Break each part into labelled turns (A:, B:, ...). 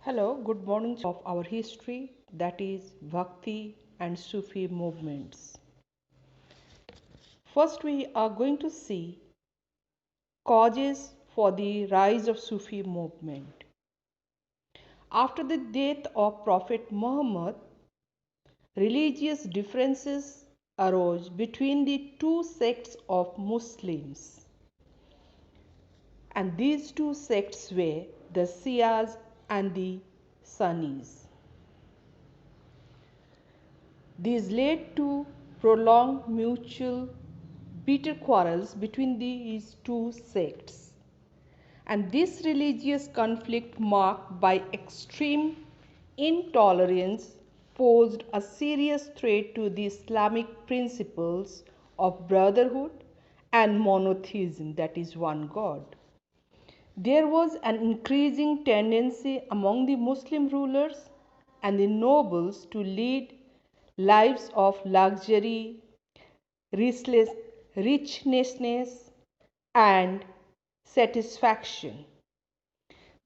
A: Hello, good morning of our history, that is Bhakti and Sufi movements. First, we are going to see causes for the rise of Sufi movement. After the death of Prophet Muhammad, religious differences arose between the two sects of Muslims. And these two sects were the Shias and the Sunnis. These led to prolonged mutual bitter quarrels between these two sects. And this religious conflict, marked by extreme intolerance, posed a serious threat to the Islamic principles of brotherhood and monotheism, that is, one God. There was an increasing tendency among the Muslim rulers and the nobles to lead lives of luxury, richness, and satisfaction.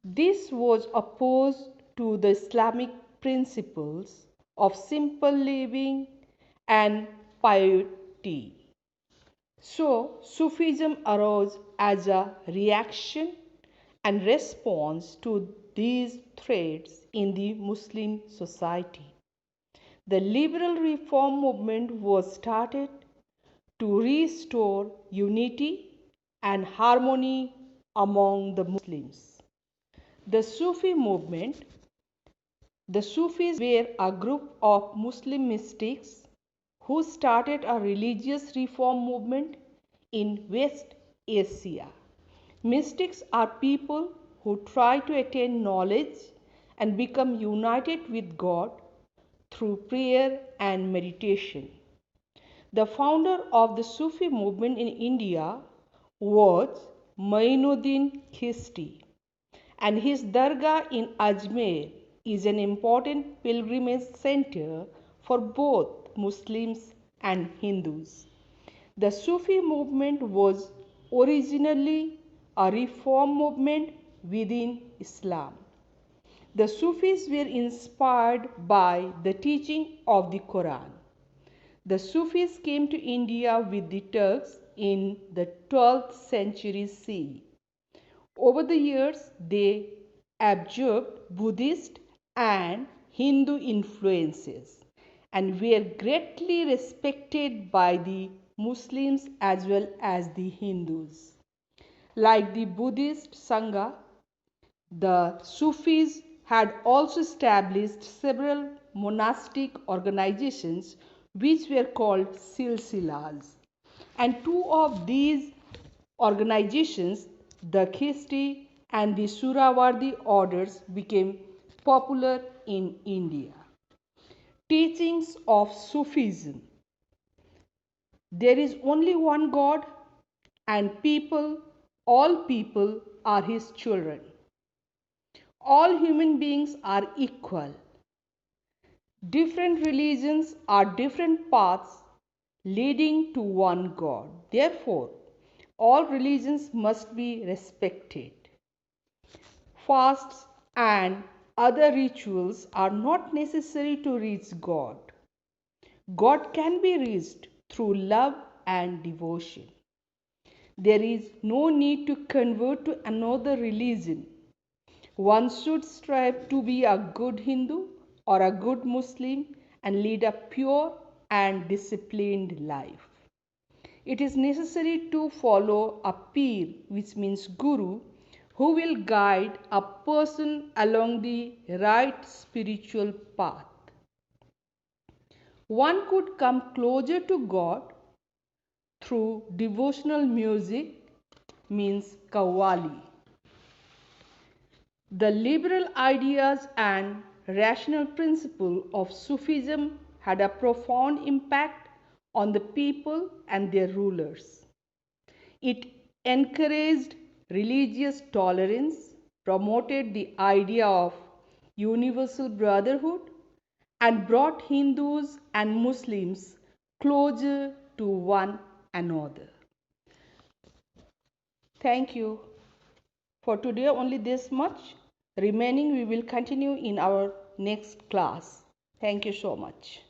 A: This was opposed to the Islamic principles of simple living and piety. So, Sufism arose as a reaction and response to these threats in the Muslim society. The liberal reform movement was started to restore unity and harmony among the Muslims. The Sufi movement, the Sufis were a group of Muslim mystics who started a religious reform movement in West Asia. Mystics are people who try to attain knowledge and become united with God through prayer and meditation. The founder of the Sufi movement in India was Mainuddin Chisti, and his dargah in Ajmer is an important pilgrimage center for both Muslims and Hindus. The Sufi movement was originally a reform movement within Islam. The Sufis were inspired by the teaching of the Quran. The Sufis came to India with the Turks in the 12th century CE. Over the years, they absorbed Buddhist and Hindu influences and were greatly respected by the Muslims as well as the Hindus. Like the Buddhist Sangha, the Sufis had also established several monastic organizations which were called silsilas. And two of these organizations, the Chisti and the Surawardi orders, became popular in India. Teachings of Sufism. There is only one God, and all people are his children. All human beings are equal. Different religions are different paths leading to one God. Therefore, all religions must be respected. Fasts and other rituals are not necessary to reach God. God can be reached through love and devotion. There is no need to convert to another religion. One should strive to be a good Hindu or a good Muslim and lead a pure and disciplined life. It is necessary to follow a peer, which means guru, who will guide a person along the right spiritual path. One could come closer to God through devotional music, means Qawwali. The liberal ideas and rational principle of Sufism had a profound impact on the people and their rulers. It encouraged religious tolerance, promoted the idea of universal brotherhood, and brought Hindus and Muslims closer to one another. Thank you. For today, only this much. Remaining we will continue in our next class. Thank you so much.